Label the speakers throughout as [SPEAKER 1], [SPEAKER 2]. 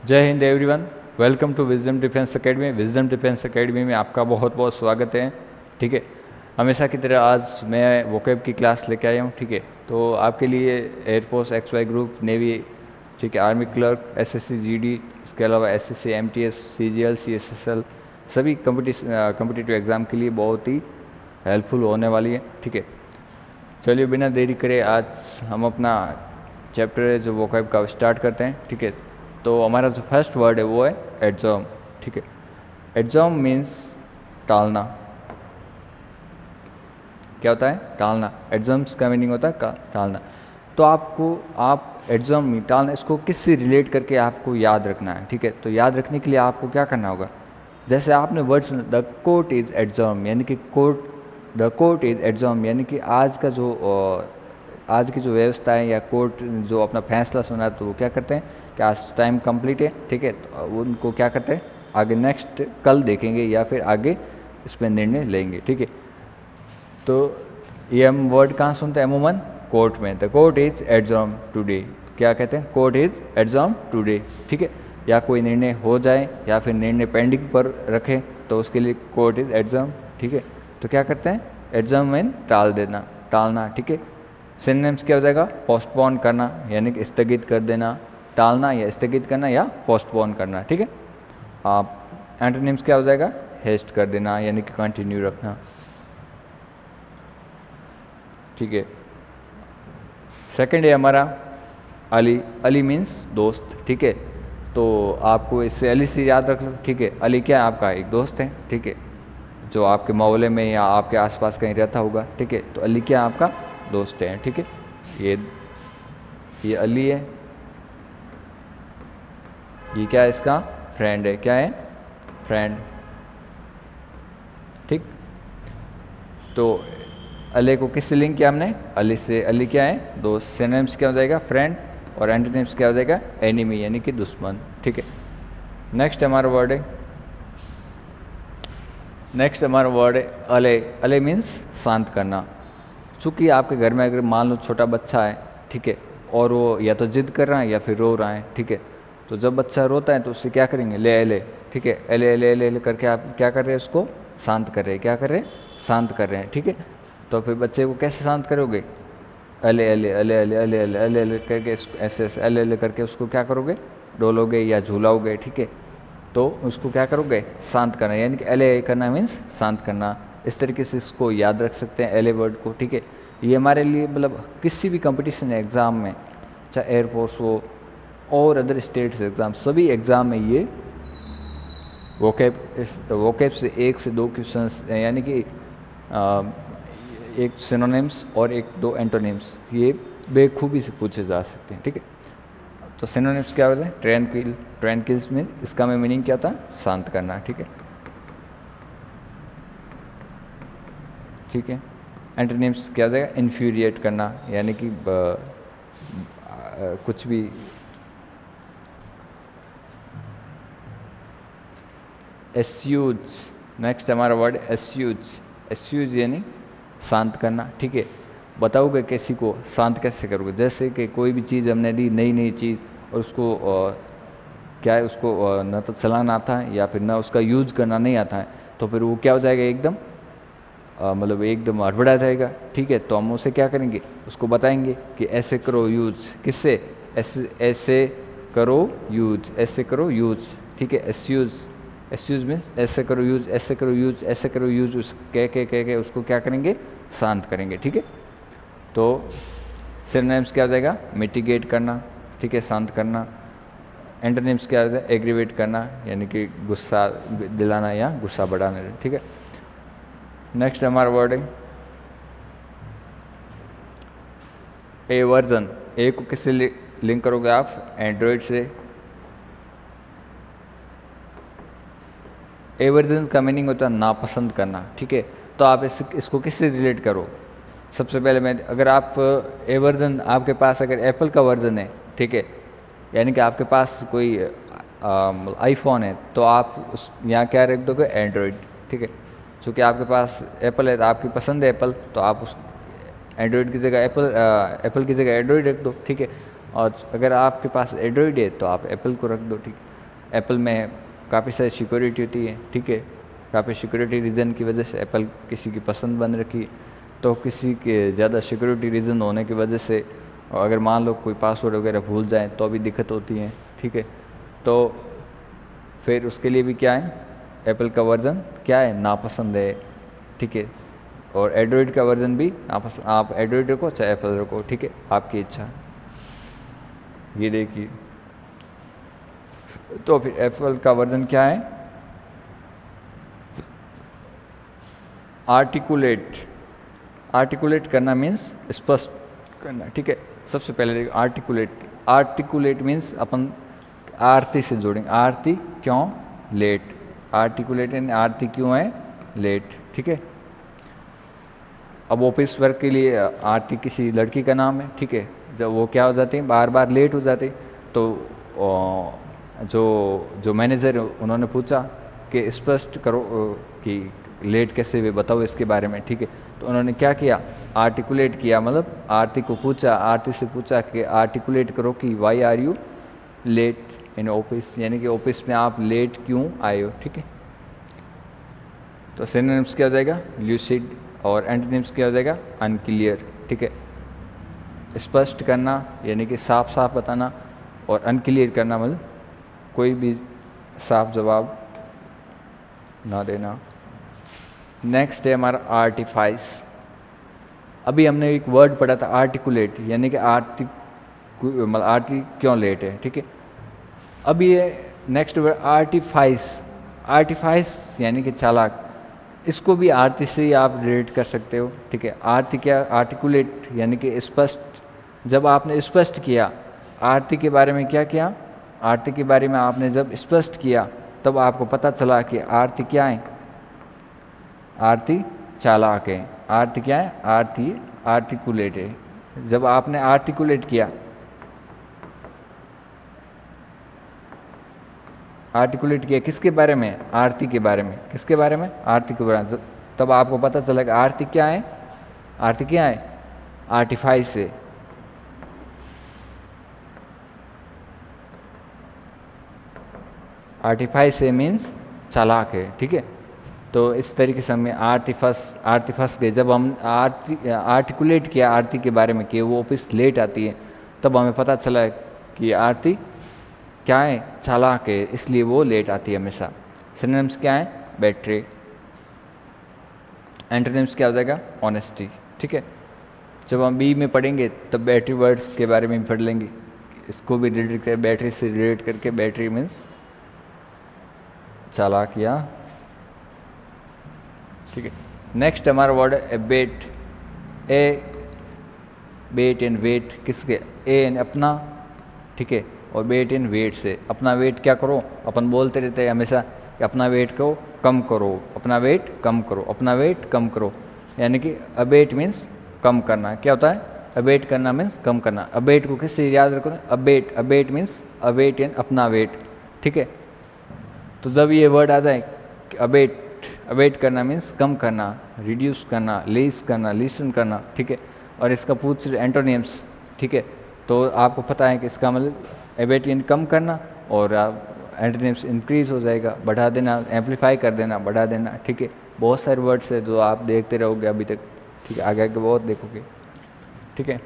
[SPEAKER 1] जय हिंद everyone. Welcome to wisdom defence academy. Wisdom defence academy में आपका बहुत बहुत स्वागत है। ठीक है, हमेशा की तरह आज मैं वोकेब की क्लास लेके आया हूँ। ठीक है, तो आपके लिए एयरफोर्स XY ग्रुप, नेवी, ठीक है, आर्मी क्लर्क, SSC GD, इसके अलावा SSC MTS CGL CSSL सभी कम्पिटिटिव एग्ज़ाम के लिए बहुत ही हेल्पफुल होने वाली है। ठीक है, चलिए बिना देरी करे आज हम अपना चैप्टर है जो वोकैब का स्टार्ट करते हैं। ठीक है, तो हमारा जो फर्स्ट वर्ड है वो है एड्जॉर्म। ठीक है, एड्जॉर्म मीन्स टालना। क्या होता है? टालना। एग्जाम्स का मीनिंग होता है टालना। तो आप एग्जाम टालना इसको किससे रिलेट करके आपको याद रखना है। ठीक है, तो याद रखने के लिए आपको क्या करना होगा, जैसे आपने वर्ड सुना द कोर्ट इज़ एग्जाम, यानी कि द कोर्ट इज़ एग्जाम, यानी कि आज की जो व्यवस्था है या कोर्ट जो अपना फैसला सुना है तो वो क्या करते हैं कि आज टाइम कंप्लीट है। ठीक है, तो उनको क्या करते हैं, आगे नेक्स्ट कल देखेंगे या फिर आगे इस पर निर्णय लेंगे। ठीक है, तो ये हम वर्ड कहाँ सुनते हैं अमूमन? कोर्ट में। The court is exam today. क्या कहते हैं? Court is exam today. ठीक है, या कोई निर्णय हो जाए या फिर निर्णय पेंडिंग पर रखें तो उसके लिए कोर्ट इज एग्जाम। ठीक है, तो क्या करते हैं? एग्जाम में टाल देना, टालना। ठीक है, सिनोनिम्स क्या हो जाएगा? पोस्टपोन करना, यानी कि स्थगित कर देना, टालना या स्थगित करना या पोस्टपोन करना। ठीक है, आप एंटोनिम्स क्या हो जाएगा? हेस्ट कर देना, यानी कि कंटिन्यू रखना। ठीक है, सेकंड है हमारा अली। अली मीन्स दोस्त। ठीक है, तो आपको इससे अली से याद रख लो। ठीक है, अली क्या है? आपका एक दोस्त है। ठीक है, जो आपके मोहल्ले में या आपके आसपास कहीं रहता होगा। ठीक है, तो अली क्या है? आपका दोस्त है। ठीक है, ये अली है, ये क्या है? इसका फ्रेंड है। क्या है? फ्रेंड। ठीक, तो अली को किससे लिंक किया हमने? अली से। अली क्या है? दोस्त। सिनोनिम्स क्या हो जाएगा? फ्रेंड। और एंटोनिम्स क्या हो जाएगा? एनिमी, यानी कि दुश्मन। ठीक है, नेक्स्ट हमारा वर्ड है अले। अले मीन्स शांत करना। चूँकि आपके घर में अगर मान लो छोटा बच्चा है, ठीक है, और वो या तो जिद कर रहा है या फिर रो रहा है। ठीक है, तो जब बच्चा रोता है तो उससे क्या करेंगे? ले एले। ठीक है, एले एले एले एले करके आप क्या कर रहे हैं? उसको शांत कर रहे हैं। क्या कर रहे हैं? शांत कर रहे हैं। ठीक है, तो फिर बच्चे को कैसे शांत करोगे? अले अले अले अले अले अले अले अले करके ऐसे ऐसे अले अले करके उसको क्या करोगे? डोलोगे या झूलाओगे। ठीक है, तो उसको क्या करोगे? शांत करना, यानी कि एले करना मीन्स शांत करना। इस तरीके से इसको याद रख सकते हैं एले वर्ड को। ठीक है, ये हमारे लिए मतलब किसी भी कंपटीशन एग्ज़ाम में, चाहे एयरफोर्स हो और अदर स्टेट्स एग्ज़ाम, सभी एग्ज़ाम में ये वोकेब से 1 से 2 क्वेश्चंस, यानी कि एक सिनोनिम्स और 1-2 एंटोनिम्स, ये बेखूबी से पूछे जा सकते हैं। ठीक है, तो सिनोनिम्स क्या होता है? ट्रैंक्विल। ट्रैंक्विल्स में इसका में मीनिंग क्या होता है? शांत करना। ठीक है, ठीक है, एंटोनिम्स क्या हो जाएगा? इन्फ्यूरिएट करना, यानी कि कुछ भी एस्यूज। नेक्स्ट हमारा वर्ड एस्यूज। एस्यूज यानी शांत करना। ठीक है, बताओगे किसी को शांत कैसे करोगे? जैसे कि कोई भी चीज़ हमने दी, नई नई चीज़, और उसको क्या है, उसको न तो चलाना आता है या फिर ना उसका यूज करना नहीं आता है, तो फिर वो क्या हो जाएगा? एकदम मतलब एकदम हड़बड़ा जाएगा। ठीक है, तो हम उसे क्या करेंगे? उसको बताएंगे कि ऐसे करो यूज। किससे? ऐसे ऐसे करो यूज, ऐसे करो यूज। ठीक है, एस्यूज। एस्यूज मीन्स ऐसे करो यूज, ऐसे करो यूज, ऐसे करो यूज। उस कह के उसको क्या करेंगे? शांत करेंगे। ठीक है, तो सिनोनिम्स क्या हो जाएगा? मिटिगेट करना। ठीक है, शांत करना। एंटोनिम्स क्या हो जाएगा? एग्रीवेट करना, यानी कि गुस्सा दिलाना या गुस्सा बढ़ाना। ठीक है, नेक्स्ट हमारा वर्ड है ए वर्जन। ए को किससे लिंक करोगे आप? एंड्रॉयड से। ए वर्जन का मीनिंग होता है नापसंद करना। ठीक है, तो आप इसको किससे रिलेट करो? सबसे पहले मैं, अगर आप ए वर्जन, आपके पास अगर एप्पल का वर्जन है, ठीक है, यानी कि आपके पास कोई आईफोन है, तो आप उस यहाँ क्या रख दोगे? एंड्रॉयड। ठीक है, चूँकि आपके पास एप्पल है तो आपकी पसंद है एप्पल, तो आप उस एंड्रॉयड की जगह एप्पल की जगह एंड्रॉयड रख दो। ठीक है, और अगर आपके पास एंड्रॉयड है तो आप एप्पल को रख दो। ठीक है, एप्पल में काफ़ी सारी सिक्योरिटी होती है, ठीक है, काफ़ी सिक्योरिटी रीज़न की वजह से एप्पल किसी की पसंद बन रखी, तो किसी के ज़्यादा सिक्योरिटी रीज़न होने की वजह से अगर मान लो कोई पासवर्ड वगैरह भूल जाए तो भी दिक्कत होती है, ठीक है। तो फिर उसके लिए भी क्या है, एप्पल का वर्जन क्या है, नापसंद है, ठीक है। और एंड्रॉयड का वर्जन भी नापसंद, आप एंड्रॉयड रखो चाहे एप्पल रखो, ठीक है, आपकी इच्छा। ये देखिए, तो फिर एप्पल का वर्जन क्या है, आर्टिकुलेट। आर्टिकुलेट करना मीन्स स्पष्ट करना, ठीक है। सबसे पहले आर्टिकुलेट, आर्टिकुलेट मीन्स अपन आरती से जोड़ेंगे, आरती क्यों लेट, आर्टिकुलेट यानी आरती क्यों है लेट, ठीक है। अब ऑफिस वर्क के लिए आरती किसी लड़की का नाम है, ठीक है। जब वो क्या हो जाती है, बार बार लेट हो जाती, तो जो मैनेजर उन्होंने पूछा कि स्पष्ट करो कि लेट कैसे हुए, बताओ इसके बारे में, ठीक है। तो उन्होंने क्या किया, आर्टिकुलेट किया, मतलब आरती को पूछा, आरती से पूछा कि आर्टिकुलेट करो कि why are you late in office, यानी कि ऑफिस में आप लेट क्यों आए हो, ठीक है। तो सिनोनिम्स क्या हो जाएगा, ल्यूसिड, और एंटोनिम्स क्या हो जाएगा, अनक्लियर, ठीक है। स्पष्ट करना यानी कि साफ साफ बताना, और अनक्लियर करना मतलब कोई भी साफ जवाब ना देना। नेक्स्ट है हमारा आर्टिफाइस। अभी हमने एक वर्ड पढ़ा था आर्टिकुलेट, यानी कि आरती, मतलब आरती क्यों लेट है, ठीक है। अब ये नेक्स्ट वर्ड आर्टिफाइस। आर्टिफाइस यानी कि चालाक, इसको भी आरती से ही आप रिलेट कर सकते हो, ठीक है। आरती क्या, आर्टिकुलेट यानी कि स्पष्ट, जब आपने स्पष्ट किया आरती के बारे में, क्या किया, आरती के बारे में आपने जब स्पष्ट किया तब आपको पता चला कि आरती क्या है, आरती चालाक है। आरती क्या है, आरती आर्टिकुलेट है। जब आपने आर्टिकुलेट किया, आर्टिकुलेट किया किसके बारे में, आरती के बारे में, किसके बारे में, आरती के बारे में, तब आपको पता चला कि आरती क्या है, आरती क्या है, आर्टिफाइस से। आर्टिफाइस से मीन्स चालाक है, ठीक है। तो इस तरीके से हमें आर्टिफस के जब हम आर्टिकुलेट किया आरती के बारे में कि वो ऑफिस लेट आती है, तब हमें पता चला कि आरती क्या है, चालाक है, इसलिए वो लेट आती है हमेशा। सिनोनिम्स क्या है, बैटरी। एंटोनिम्स क्या हो जाएगा, ऑनेस्टी, ठीक है। जब हम बी में पढ़ेंगे तब बैटरी वर्ड्स के बारे में भी पढ़ लेंगे, इसको भी रिलेट कर, बैटरी से रिलेट करके, बैटरी मीन्स चालाक या, ठीक है। नेक्स्ट हमारा वर्ड है abet. A bet and wait, किसके, ए एन अपना, ठीक है, और वेट इन वेट से। अपना वेट क्या करो, अपन बोलते रहते हैं हमेशा कि अपना वेट को कम करो, अपना वेट कम करो, अपना वेट कम करो, यानी कि अबेट मीन्स कम करना। क्या होता है, अबेट करना मीन्स कम करना। अबेट को किससे याद रखो, abate, abate means await and अपना वेट, ठीक है। तो जब ये वर्ड आ जाए अबेट, अवेट करना मीन्स कम करना, रिड्यूस करना, लेस करना, लिसन करना, ठीक है। और इसका पूछ एंटोनिम्स, ठीक है। तो आपको पता है कि इसका मतलब एबेट यानी कम करना, और एंटोनिम्स इंक्रीज हो जाएगा, बढ़ा देना, एम्पलीफाई कर देना, बढ़ा देना, ठीक है। बहुत सारे वर्ड्स है जो आप देखते रहोगे अभी तक, ठीक है, आगे आगे बहुत देखोगे, ठीक है।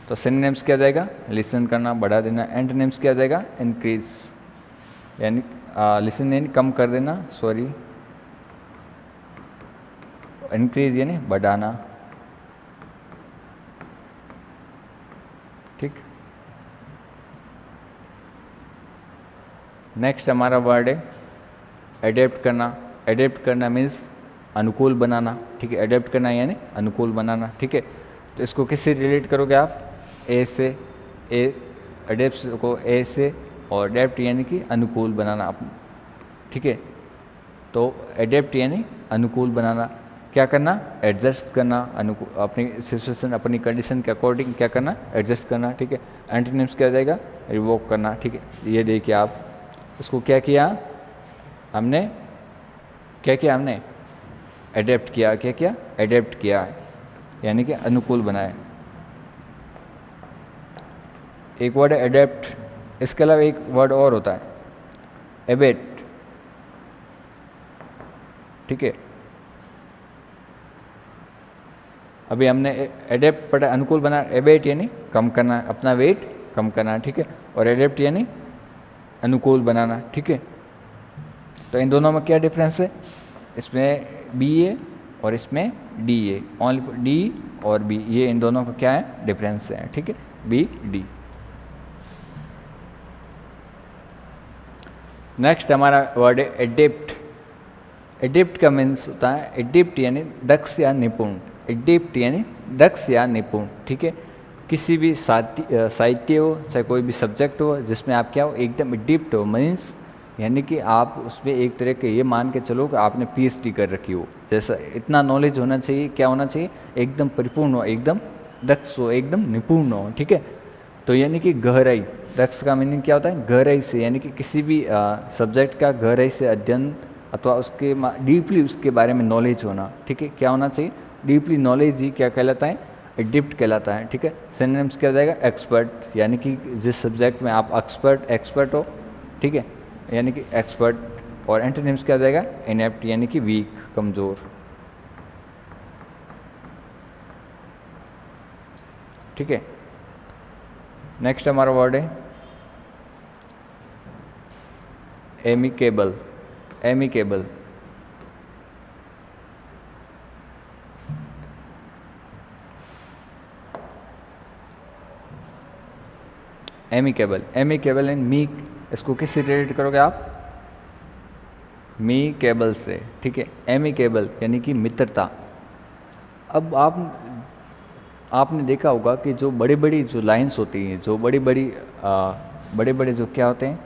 [SPEAKER 1] तो सिनोनिम्स क्या जाएगा, लिसन करना, बढ़ा देना। एंटोनिम्स क्या जाएगा, इंक्रीज यानी लिसन यानी कम कर देना, सॉरी, इंक्रीज यानी बढ़ाना, ठीक। नेक्स्ट हमारा वर्ड है एडेप्ट करना। एडेप्ट करना मीन्स अनुकूल बनाना, ठीक है। एडेप्ट करना यानी अनुकूल बनाना, ठीक है। तो इसको किससे रिलेट करोगे आप, ए से, ए एडेप्ट को ए से, और एडेप्ट यानी कि अनुकूल बनाना, ठीक है। तो एडेप्ट यानी अनुकूल बनाना, क्या करना, एडजस्ट करना, अनुकूल, अपनी सिचुएशन, अपनी कंडीशन के अकॉर्डिंग क्या करना, एडजस्ट करना, ठीक है। एंटोनिम्स क्या हो जाएगा, रिवोक करना, ठीक है। ये देखिए आप इसको क्या किया हमने, क्या किया हमने, एडेप्ट किया, क्या किया, एडेप्ट किया, यानी कि अनुकूल बनाए। एक वर्ड है एडेप्ट, इसके अलावा एक वर्ड और होता है एबेट, ठीक है। अभी हमने एडेप्ट पढ़ा, अनुकूल बना, एबेट यानी कम करना, अपना वेट कम करना, ठीक है, और एडेप्ट यानी अनुकूल बनाना, ठीक है। तो इन दोनों में क्या डिफरेंस है, इसमें बी ए और इसमें डी ए, ओनली डी और बी, ये इन दोनों का क्या है, डिफरेंस है, ठीक है, बी डी। नेक्स्ट हमारा वर्ड है एडेप्ट। एडेप्ट का मीन्स होता है, एडेप्ट यानी दक्ष या निपुण, एडेप्ट यानी दक्ष या निपुण, ठीक है। किसी भी साहित्य हो, चाहे कोई भी सब्जेक्ट हो, जिसमें आप क्या हो, एकदम एडेप्ट हो, मीन्स यानी कि आप उसमें एक तरह के ये मान के चलो कि आपने पीएचडी कर रखी हो, जैसा इतना नॉलेज होना चाहिए, क्या होना चाहिए, एकदम परिपूर्ण हो, एकदम दक्ष हो, एकदम निपुण हो, ठीक है। तो यानी कि गहराई, दक्ष का मीनिंग क्या होता है, गहराई से, यानी कि किसी भी सब्जेक्ट का गहराई से अध्ययन अथवा उसके डीपली उसके बारे में नॉलेज होना, ठीक है, क्या होना चाहिए, डीपली नॉलेज ही क्या कहलाता है, एडेप्ट कहलाता है, ठीक है। सिनोनिम्स क्या हो जाएगा, एक्सपर्ट, यानी कि जिस सब्जेक्ट में आप एक्सपर्ट हो, ठीक है, यानी कि एक्सपर्ट, और एंटोनिम्स क्या हो जाएगा, इनेप्ट यानी कि वीक, कमज़ोर, ठीक है। नेक्स्ट हमारा वर्ड है amicable. Amicable, amicable, amicable and meek, इसको किससे रिलेट करोगे आप, मी केबल से, ठीक है। एमिकेबल यानी कि मित्रता। अब आपने देखा होगा कि जो बड़ी बड़ी जो लाइंस होती हैं, जो बड़ी बड़े जो क्या होते हैं,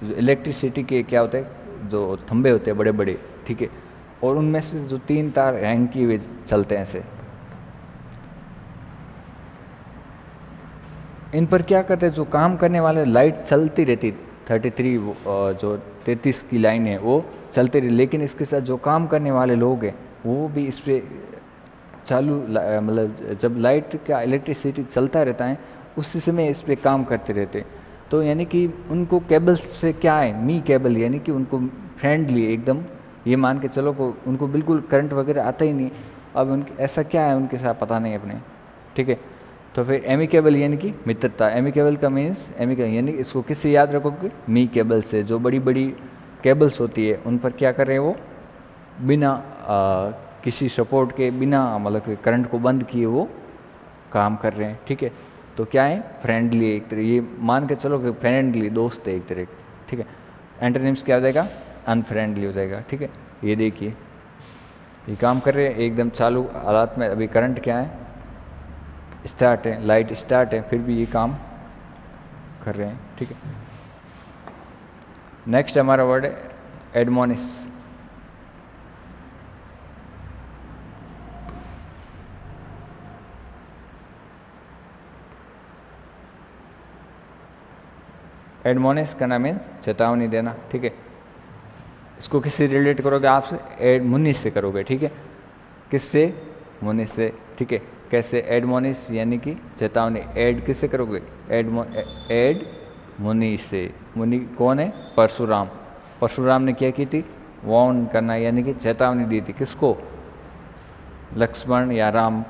[SPEAKER 1] जो इलेक्ट्रिसिटी के क्या होते हैं, जो खंभे होते हैं बड़े बड़े, ठीक है, और उनमें से जो 3 तार हैंग किए हुए चलते हैं ऐसे, इन पर क्या करते हैं, जो काम करने वाले लाइट चलती रहती, 33 जो 33 की लाइन है वो चलती रही, लेकिन इसके साथ जो काम करने वाले लोग हैं वो भी इस पर चालू, मतलब जब लाइट का इलेक्ट्रिसिटी चलता रहता है उसी समय इस पर काम करते रहते। तो यानी कि उनको केबल्स से क्या है, मी केबल, यानी कि उनको फ्रेंडली एकदम, ये मान के चलो को उनको बिल्कुल करंट वगैरह आता ही नहीं। अब उनके ऐसा क्या है उनके साथ पता नहीं अपने, ठीक है। तो फिर एमिकेबल यानी कि मित्रता, एमिकेबल का मीन्स एमिकेबल यानी इसको किससे याद रखोगे, मी केबल से, जो बड़ी बड़ी केबल्स होती है उन पर क्या कर रहे हैं वो, बिना किसी सपोर्ट के, बिना मतलब करंट को बंद किए वो काम कर रहे हैं, ठीक है। तो क्या है, फ्रेंडली, एक तरह ये मान के चलो कि फ्रेंडली दोस्त है एक तरह, ठीक है। एंटोनिम्स क्या हो जाएगा, अनफ्रेंडली हो जाएगा, ठीक है। ये देखिए ये काम कर रहे हैं एकदम चालू हालात में, अभी करंट क्या है, स्टार्ट है, लाइट स्टार्ट है, फिर भी ये काम कर रहे हैं, ठीक है। नेक्स्ट हमारा वर्ड है एडमोनिश। एडमोनिश का नाम है चेतावनी देना, ठीक है। इसको किससे रिलेट करोगे, आपसे एडमोनिश से करोगे, ठीक है। किससे, मुनिश से, ठीक है। कैसे, एडमोनिश यानी कि चेतावनी, एड किससे करोगे, एड मुनि से। मुनि कौन है, परशुराम। परशुराम ने क्या की थी, वार्न करना यानी कि चेतावनी दी थी, किसको, लक्ष्मण या राम।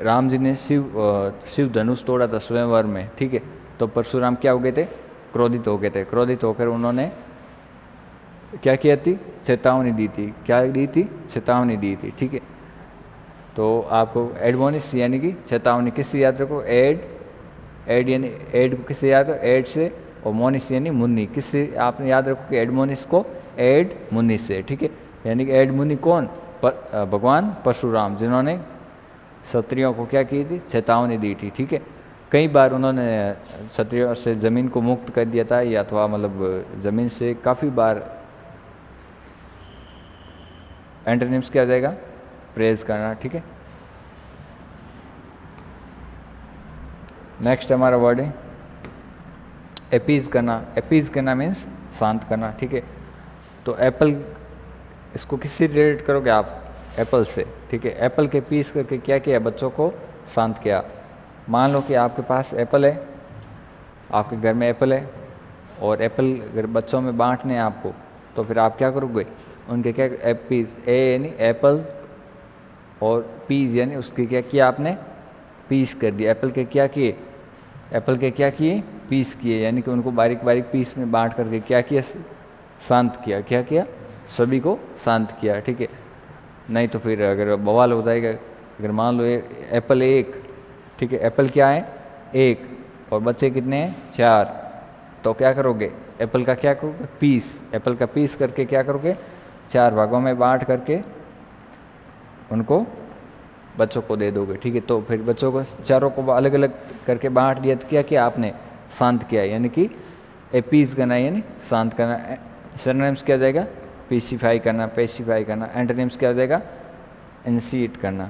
[SPEAKER 1] राम जी ने शिव धनुष तोड़ा था स्वयंवर में, ठीक है। तो परशुराम क्या हो गए थे, क्रोधित हो गए थे। क्रोधित होकर उन्होंने क्या किया थी, चेतावनी दी थी। क्या दी थी, चेतावनी दी थी, ठीक है। तो आपको एडमोनिश यानी कि चेतावनी किससे याद रखो, एड यानी एड को किससे याद रखो, एड से, और मोनिश यानी मुन्नी, किससे आपने याद रखो कि एडमोनिश को एड मुन्नी से, ठीक है। यानी कि एड मुन्नी कौन, भगवान परशुराम, जिन्होंने क्षत्रियों को क्या की थी, चेतावनी दी थी, ठीक है। कई बार उन्होंने क्षत्रियों से ज़मीन को मुक्त कर दिया था, या अथवा मतलब ज़मीन से काफ़ी बार। एंटोनिम्स क्या आ जाएगा, प्रेज करना, ठीक है। नेक्स्ट हमारा वर्ड है एपीज करना। एपीज करना मीन्स शांत करना, ठीक है। तो एप्पल, इसको किससे रिलेट करोगे आप, एप्पल से, ठीक है। एप्पल के पीस करके क्या किया, बच्चों को शांत किया। मान लो कि आपके पास एप्पल है, आपके घर में एप्पल है, और एप्पल अगर बच्चों में बांटने हैं आपको, तो फिर आप क्या करोगे, उनके क्या पीस, ए यानी एप्पल, और पीस यानी उसके क्या किया आपने, पीस कर दिया। एप्पल के क्या किए, एप्पल के क्या किए, पीस किए, यानी कि उनको बारीक बारीक पीस में बांट करके क्या किया, शांत किया। क्या किया, सभी को शांत किया। ठीक है, नहीं तो फिर अगर बवाल हो जाएगा। अगर मान लो एप्पल एक, ठीक है, एप्पल क्या है, एक, और बच्चे कितने हैं, 4, तो क्या करोगे, एप्पल का क्या करोगे, पीस, एप्पल का पीस करके क्या करोगे, 4 भागों में बांट करके उनको बच्चों को दे दोगे। ठीक है, तो फिर बच्चों को चारों को अलग अलग करके बांट दिया, तो क्या किया आपने, शांत किया, यानी कि पीस करना यानी शांत करना। सिनोनिम्स क्या हो जाएगा, पेसिफाई करना, पेसिफाई करना। एंटोनिम्स क्या हो जाएगा, इंसीट करना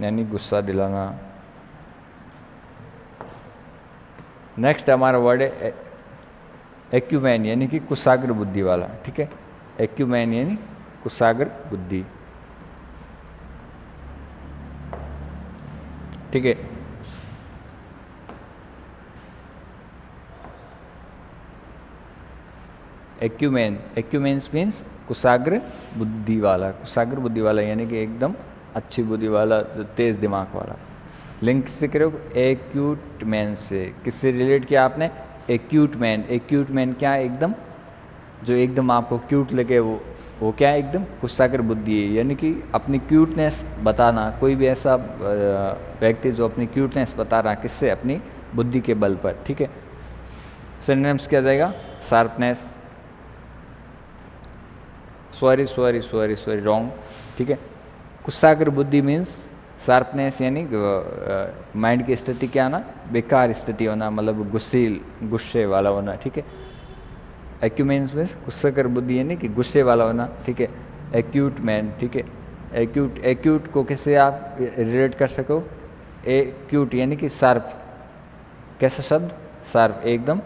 [SPEAKER 1] यानी गुस्सा दिलाना। नेक्स्ट हमारा वर्ड है एक्यूमेन, यानी कि कुशाग्र बुद्धि वाला। ठीक है, एक्यूमेन यानी कुशाग्र बुद्धि। ठीक है, एक्यूमेन, एक्यूमेंस मीन्स कुशाग्र बुद्धि वाला। कुशाग्र बुद्धि वाला यानी कि एकदम अच्छी बुद्धि वाला, तेज दिमाग वाला। लिंक किससे करो, एक्यूट मैन से। किससे रिलेट किया आपने, एक्यूट मैन। एक्यूट मैन क्या है, एकदम जो एकदम आपको क्यूट लगे, वो क्या है, एकदम कुशाग्र बुद्धि है, यानी कि अपनी क्यूटनेस बताना। कोई भी ऐसा व्यक्ति जो अपनी क्यूटनेस बता रहा, किससे, अपनी बुद्धि के बल पर। ठीक है, सिनोनिम्स क्या जाएगा, शार्पनेस, सॉरी रॉन्ग। ठीक है, कुशाग्र बुद्धि मीन्स शार्पनेस, यानी माइंड की स्थिति क्या आना, बेकार स्थिति होना, मतलब गुस्से वाला होना। ठीक है, एक्यूमेंस में कुशाग्र बुद्धि यानी कि गुस्से वाला होना। ठीक है, एक्यूट मैन। ठीक है, एक्यूट, एक्यूट को किससे आप रिलेट कर सको, एक्यूट यानी कि शार्प। कैसा शब्द, शार्प, एकदम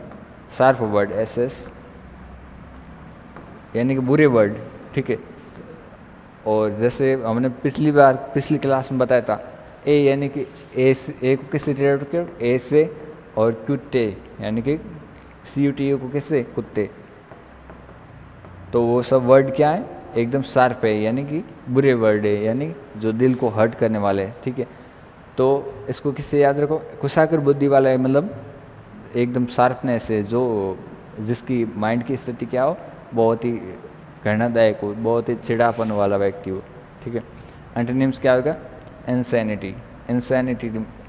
[SPEAKER 1] शार्प वर्ड, एस यानी कि बुरे वर्ड। ठीक है, और जैसे हमने पिछली क्लास में बताया था, ए यानी कि ए को किससे रिलेट करो, ए से, और कुत्ते यानी कि CUTE को किससे, कुत्ते। तो वो सब वर्ड क्या है, एकदम शार्प है, यानी कि बुरे वर्ड है, यानी जो दिल को हर्ट करने वाले हैं। ठीक है, तो इसको किससे याद रखो, कुशाग्र बुद्धि वाला है, मतलब एकदम शार्पनेस है, जो जिसकी माइंड की स्थिति क्या हो, बहुत ही घृणादायक हो, बहुत ही चिड़ापन वाला व्यक्ति हो। ठीक है, एंटोनिम्स क्या होगा, इंसैनिटी।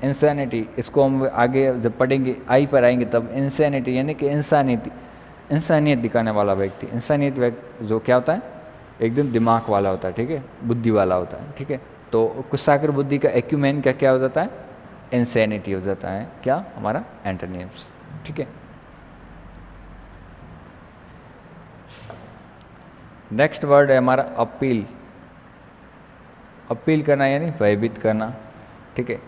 [SPEAKER 1] इंसैनिटी इसको हम आगे जब पढ़ेंगे, आई पर आएंगे तब। इंसैनिटी यानी कि इंसानियत दिखाने वाला व्यक्ति। इंसानियत व्यक्ति जो क्या होता है, एकदम दिमाग वाला होता है। ठीक है, बुद्धि वाला होता है। ठीक है, तो कुशाग्र बुद्धि का एक्यूमेन का क्या हो जाता है, इंसैनिटी हो जाता है, क्या हमारा एंटोनिम्स। ठीक है, नेक्स्ट वर्ड है हमारा अपील। अपील करना यानी भयभीत करना। ठीक है,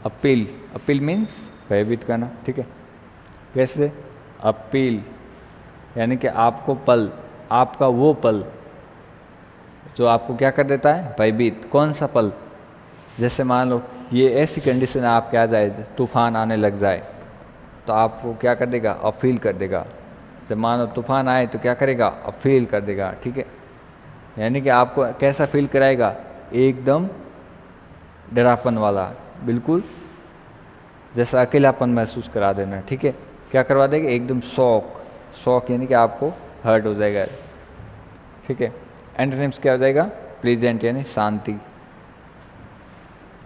[SPEAKER 1] अपील, अपील मीन्स भयभीत करना। ठीक है, कैसे, अपील यानी कि आपको पल, आपका वो पल जो आपको क्या कर देता है, भयभीत। कौन सा पल, जैसे मान लो ये ऐसी कंडीशन आपके आ जाए, तूफान आने लग जाए, तो आपको क्या कर देगा, अपील कर देगा। जब मान लो तूफान आए तो क्या करेगा, अपील कर देगा। ठीक है, यानी कि आपको कैसा फील कराएगा, एकदम डरापन वाला, बिल्कुल जैसा अकेलापन महसूस करा देना। ठीक है, क्या करवा देगा, एकदम शॉक यानी कि आपको हर्ट हो जाएगा। ठीक है, एंटोनिम्स क्या हो जाएगा, प्लीजेंट यानी शांति।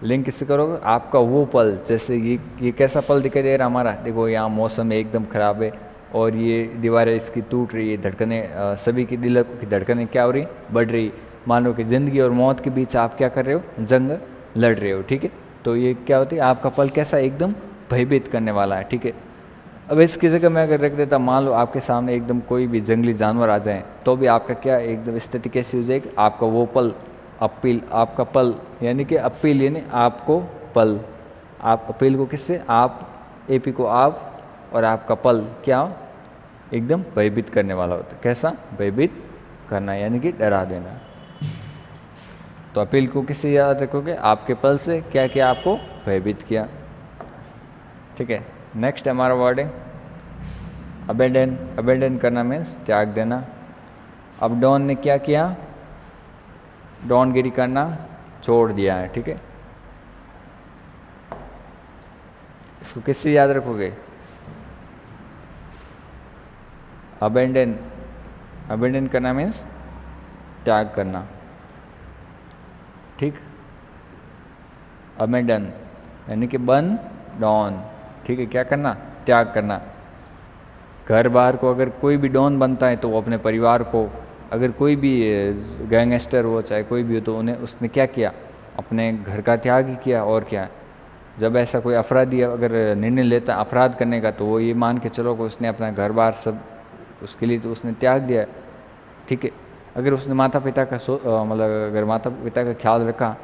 [SPEAKER 1] लिंक किससे करोगे, आपका वो पल, जैसे ये कैसा पल दिखाई दे रहा हमारा, देखो यहाँ मौसम एकदम ख़राब है, और ये दीवारें इसकी टूट रही है, धड़कने सभी की दिलों की धड़कनें क्या हो रही, बढ़ रही। मान लो कि ज़िंदगी और मौत के बीच आप क्या कर रहे हो, जंग लड़ रहे हो। ठीक है, तो ये क्या होती है, आपका पल कैसा, एकदम भयभीत करने वाला है। ठीक है, अब इसकी जगह मैं अगर रख देता, मान लो आपके सामने एकदम कोई भी जंगली जानवर आ जाए, तो भी आपका क्या एकदम स्थिति कैसी हो जाएगी, आपका वो पल, अपील, आपका पल यानी कि अपील यानी आपको पल। आप अपील को किससे, आप, AP को आप, और आपका पल क्या, एकदम भयभीत करने वाला होता है। कैसा? भयभीत करना यानी कि डरा देना। तो अपील को किससे याद रखोगे? आपके पल से क्या क्या आपको भयभीत किया। ठीक है, नेक्स्ट हमारा वर्ड है अबेंडन। अबेंडन करना मीन्स त्याग देना। अब डॉन ने क्या किया? डॉनगिरी करना छोड़ दिया है। ठीक है, इसको किससे याद रखोगे? अबेंडन। अबेंडन करना मीन्स त्याग करना। ठीक, अबेंडन यानी कि बन डॉन। ठीक है, क्या करना? त्याग करना। घर बार को अगर कोई भी डॉन बनता है तो वो अपने परिवार को, अगर कोई भी गैंगस्टर हो चाहे कोई भी हो, तो उन्हें उसने क्या किया? अपने घर का त्याग ही किया। और क्या? जब ऐसा कोई अपराधी अगर निर्णय लेता अपराध करने का, तो वो ये मान के चलो कि उसने अपना घर बार सब उसके लिए तो उसने त्याग दिया। ठीक है, अगर उसने माता पिता का मतलब अगर माता पिता का ख्याल रखा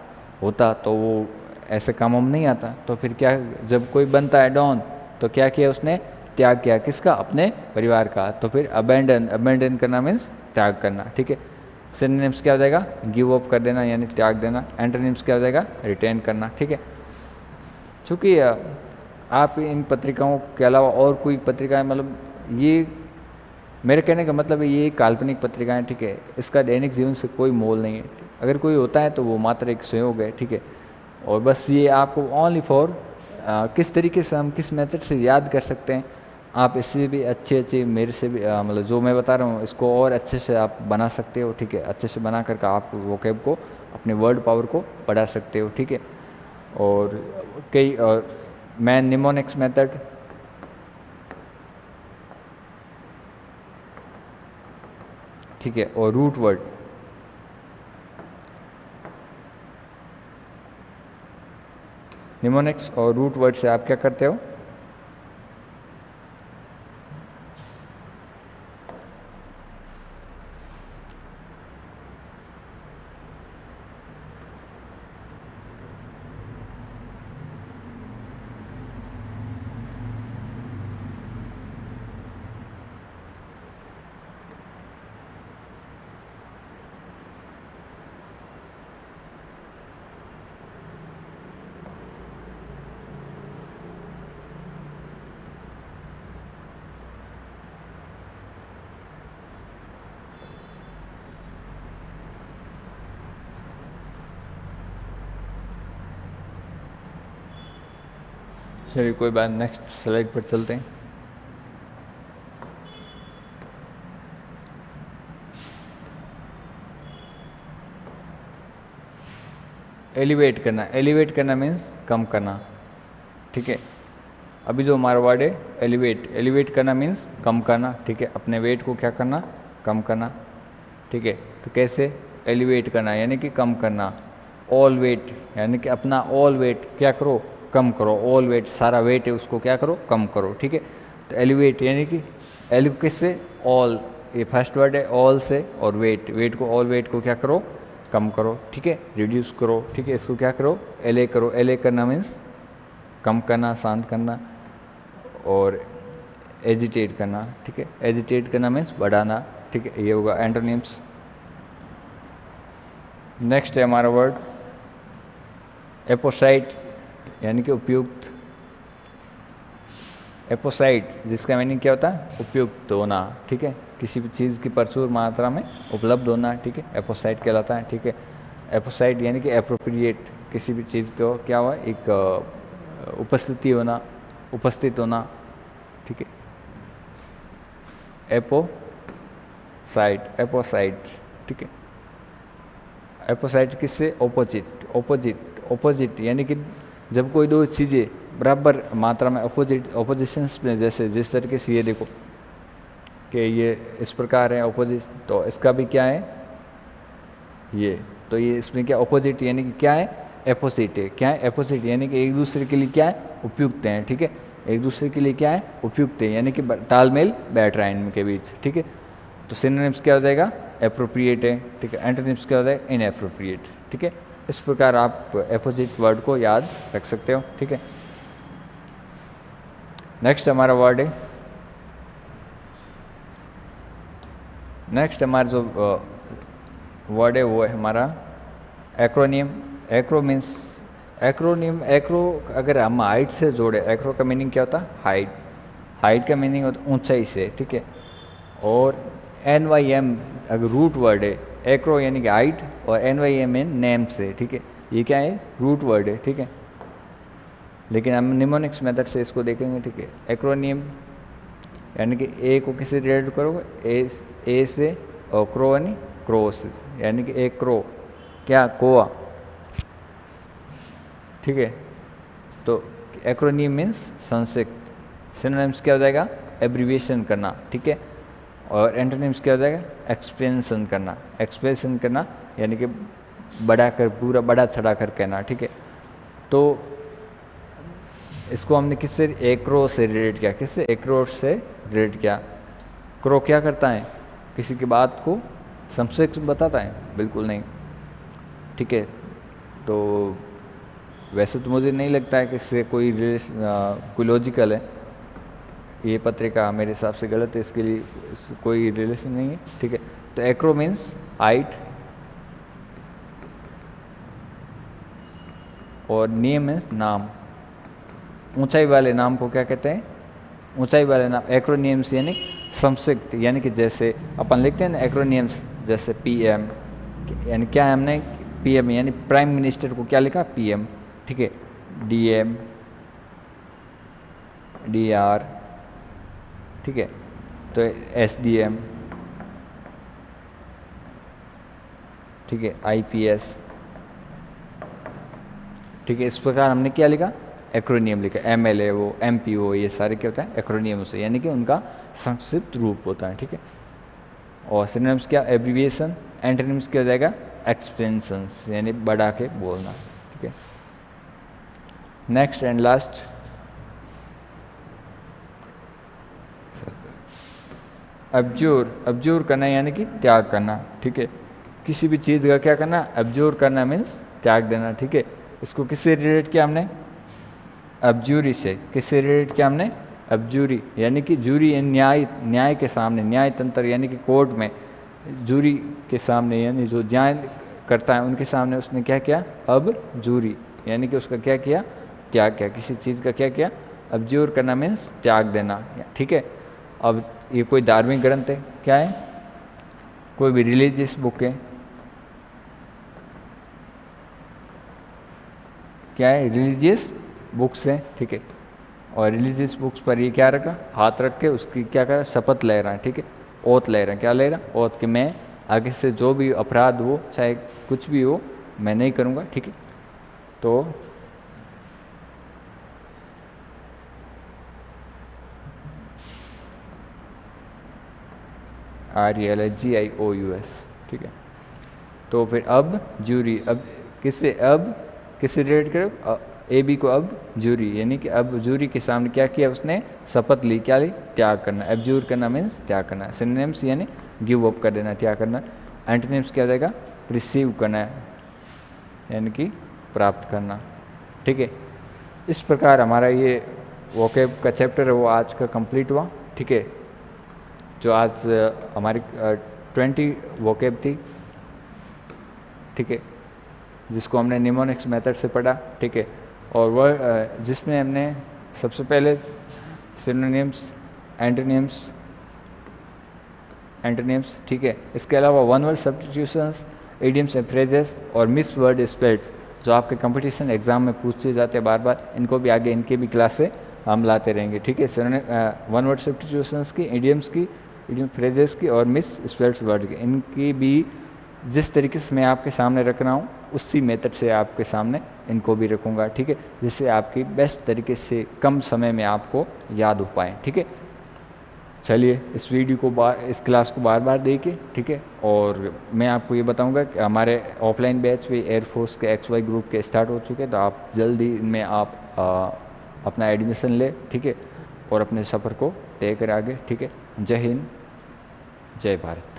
[SPEAKER 1] होता तो वो ऐसे कामों में नहीं आता। तो फिर क्या, जब कोई बनता है डॉन तो क्या किया उसने? त्याग किया। किसका? अपने परिवार का। तो फिर अबेंडन। अबेंडन करना मीन्स त्याग करना। ठीक है, सिनोनिम्स क्या हो जाएगा? गिव अप कर देना यानी त्याग देना। एंटोनिम्स क्या हो जाएगा? रिटेन करना। ठीक है, चूँकि आप इन पत्रिकाओं के अलावा और कोई पत्रिकाएं, मतलब ये मेरे कहने का मतलब है ये काल्पनिक पत्रिकाएं। ठीक है, इसका दैनिक जीवन से कोई मोल नहीं है। अगर कोई होता है तो वो मात्र एक संयोग है। ठीक है, और बस ये आपको ओनली फॉर किस तरीके से हम किस मेथड से याद कर सकते हैं, आप इससे भी अच्छे मेरे से भी मतलब जो मैं बता रहा हूँ इसको और अच्छे से आप बना सकते हो। ठीक है, अच्छे से बना करके आप वोकैब को, अपने वर्ड पावर को बढ़ा सकते हो। ठीक है, और कई मैं निमोनिक्स मेथड, ठीक है, और रूट वर्ड, निमोनिक्स और रूट वर्ड से आप क्या करते हो? चलिए कोई बात, नेक्स्ट स्लाइड पर चलते हैं। एलिवेट करना। एलिवेट करना मीन्स कम करना। ठीक है, अभी जो हमारा वर्ड है एलिवेट, एलिवेट करना मीन्स कम करना। ठीक है, अपने वेट को क्या करना? कम करना। ठीक है, तो कैसे एलिवेट करना? यानी कि कम करना। ऑल वेट यानी कि अपना ऑल वेट क्या करो? कम करो। ऑल वेट, सारा वेट है उसको क्या करो? कम करो। ठीक है, तो एलिवेट यानी कि एलिव किससे? ऑल, ये फर्स्ट वर्ड है ऑल से, और वेट, वेट को, ऑल वेट को क्या करो? कम करो। ठीक है, रिड्यूस करो। ठीक है, इसको क्या करो? एले करो। एले करना मीन्स कम करना, शांत करना। और एजिटेट करना। ठीक है, एजिटेट करना मीन्स बढ़ाना। ठीक है, ये होगा एंटोनिम्स। नेक्स्ट है हमारा वर्ड एपोसाइट यानी कि उपयुक्त। एपोसाइट जिसका मीनिंग क्या होता है? उपयुक्त होना। ठीक है, किसी भी चीज़ की प्रचुर मात्रा में उपलब्ध होना। ठीक है, एपोसाइट कहलाता है। ठीक है, एपोसाइट यानी कि एप्रोप्रिएट, किसी भी चीज़ को क्या हुआ? एक उपस्थिति होना, उपस्थित होना। ठीक है, एपोसाइट, एपोसाइट। ठीक है, एपोसाइट किससे? ऑपोजिट, ऑपोजिट, ऑपोजिट यानी कि जब कोई दो चीज़ें बराबर मात्रा में ऑपोजिट, ऑपोजिशंस में, जैसे जिस तरीके से ये देखो कि ये इस प्रकार है ऑपोजिट, तो इसका भी क्या है? ये, तो ये इसमें क्या? ऑपोजिट यानी कि क्या है? एपोजिट है। क्या है? एपोजिट यानी कि एक दूसरे के लिए क्या है? उपयुक्त हैं। ठीक है, एक दूसरे के लिए क्या है? उपयुक्त है, यानी कि तालमेल बैठ रहा है इनके बीच। ठीक है, तो सिनोनिम्स क्या हो जाएगा? एप्रोप्रिएट है। ठीक है, एंटोनिम्स क्या हो जाएगा? इनएप्रोप्रिएट। ठीक है, इस प्रकार आप एपोजिट वर्ड को याद रख सकते हो। ठीक है, नेक्स्ट हमारा वर्ड है नेक्स्ट हमारा जो वर्ड है वो है हमारा acromion. Acro means acromion, Acro अगर हम हाइट से जोड़े, एक्रो का मीनिंग क्या होता है? हाइट। हाइट का मीनिंग होता है ऊंचाई से, ठीक है। और NYM अगर रूट वर्ड है, एक्रो यानी कि हाइट, और NYM है नेम से, ठीक है। ये क्या है? रूट वर्ड है, ठीक है। लेकिन हम निमोनिक्स मेथड से इसको देखेंगे, ठीक है। एक्रोनियम यानी कि ए को किससे रिलेट करोगे? ए से, और क्रो यानी क्रो से, यानी कि एक क्रो, क्या? कोआ, ठीक है। तो एक्रोनियम मीन्स संक्षिप्त। सिनोनिम्स क्या हो जाएगा? एब्रीविएशन करना, ठीक है। और एंटोनिम्स क्या हो जाएगा? एक्सपेंशन करना। एक्सपेंशन करना यानी कि बढ़ा कर, पूरा बढ़ा चढ़ा कर कहना, ठीक है। तो इसको हमने किससे? एक्रो से रिलेट किया। किससे? एक्रो से रिलेट किया। क्रो क्या करता है? किसी की बात को संक्षिप्त बताता है? बिल्कुल नहीं, ठीक है। तो वैसे तो मुझे नहीं लगता है कि इससे कोई कोई लॉजिकल है। ये पत्रिका मेरे हिसाब से गलत है, इसके लिए कोई रिलेशन नहीं है, ठीक है। तो एक्रो मीन्स हाइट, और नियम मीन्स नाम। ऊंचाई वाले नाम को क्या कहते हैं? ऊंचाई वाले नाम। एक्रोनियम्स यानी संक्षिप्त, यानी कि जैसे अपन लिखते हैं ना एक्रोनियम्स, जैसे PM, यानी क्या है हमने? PM यानी प्राइम मिनिस्टर को क्या लिखा? PM, ठीक है। DM, DR, ठीक है। तो SDM, ठीक है। IPS, ठीक है। इस प्रकार हमने क्या लिखा? एक्रोनियम लिखा। MLA वो, MPO, ये सारे क्या होता है? एक्रोनियम से, यानी कि उनका संक्षिप्त रूप होता है, ठीक है। और सिनोनिम्स क्या? एब्रीविएशन। एंटोनिम्स क्या हो जाएगा? एक्सपेंशंस, यानी बढ़ा के बोलना, ठीक है। Next and last, absorb. Absorb करना यानी कि त्याग करना, ठीक है। किसी भी चीज़ का क्या करना? अब्जोर करना मीन्स त्याग देना, ठीक है। इसको किससे रिलेट किया हमने? अब्जूरी से। किससे रिलेट किया हमने? अब्जूरी, यानी कि जूरी, न्याय, न्याय के सामने, न्याय तंत्र यानी कि कोर्ट में, जूरी के सामने, यानी जो न्याय करता है उनके सामने उसने क्या किया? अब जूरी, यानी कि उसका क्या किया? त्याग किया। किसी चीज़ का क्या किया? अब्जूर करना मीन्स त्याग देना, ठीक है। अब ये कोई धार्मिक ग्रंथ है? क्या है? कोई भी रिलीजियस बुक है? क्या है? रिलीजियस बुक्स हैं, ठीक है। और रिलीजियस बुक्स पर ये क्या रखा? हाथ रख के उसकी क्या कर? शपथ ले रहा है, ठीक है। ओथ ले रहा है। क्या ले रहा है? ओथ, कि मैं आगे से जो भी अपराध हो, चाहे कुछ भी हो, मैं नहीं करूँगा, ठीक है। तो RELIGIOUS, ठीक है। तो फिर अब जूरी, अब किससे? अब किससे रिलेट करो? AB को अब जूरी, यानी कि अब जूरी के सामने क्या किया उसने? शपथ ली। क्या ली? त्याग करना। एब्जूर करना मीन्स त्याग करना। सिनोनिम्स यानी गिव अप कर देना, त्याग करना। एंटोनिम्स क्या हो जाएगा? रिसीव करना, यानी कि प्राप्त करना, ठीक है। इस प्रकार हमारा ये वोकेब का चैप्टर है वो आज का कंप्लीट हुआ, ठीक है। जो आज हमारी 20 वोकेब थी, ठीक है, जिसको हमने निमोनिक्स मेथड से पढ़ा, ठीक है। और वह जिसमें हमने सबसे पहले सिनोनिम्स, एंटोनिम्स, ठीक है। इसके अलावा one word substitutions, idioms and phrases, और मिस वर्ड स्पेल्स, जो आपके कंपटीशन एग्जाम में पूछे जाते हैं बार बार, इनको भी आगे इनके भी क्लासे हम लाते रहेंगे, ठीक है। वन वर्ड सब्स्टिट्यूशंस की, इडियम्स की, इडियम फ्रेजेस की, और मिस स्पेल्स वर्ड की, इनकी भी जिस तरीके से मैं आपके सामने रख रहा हूँ उसी मेथड से आपके सामने इनको भी रखूँगा, ठीक है, जिससे आपकी बेस्ट तरीके से कम समय में आपको याद हो पाए, ठीक है। चलिए इस वीडियो को इस क्लास को बार बार देखिए, ठीक है। और मैं आपको ये बताऊंगा कि हमारे ऑफलाइन बैच भी एयरफोर्स के XY ग्रुप के स्टार्ट हो चुके हैं, तो आप जल्दी इनमें आप अपना एडमिशन ले, ठीक है, और अपने सफ़र को तय कर आगे, ठीक है। जय हिंद, जय भारत।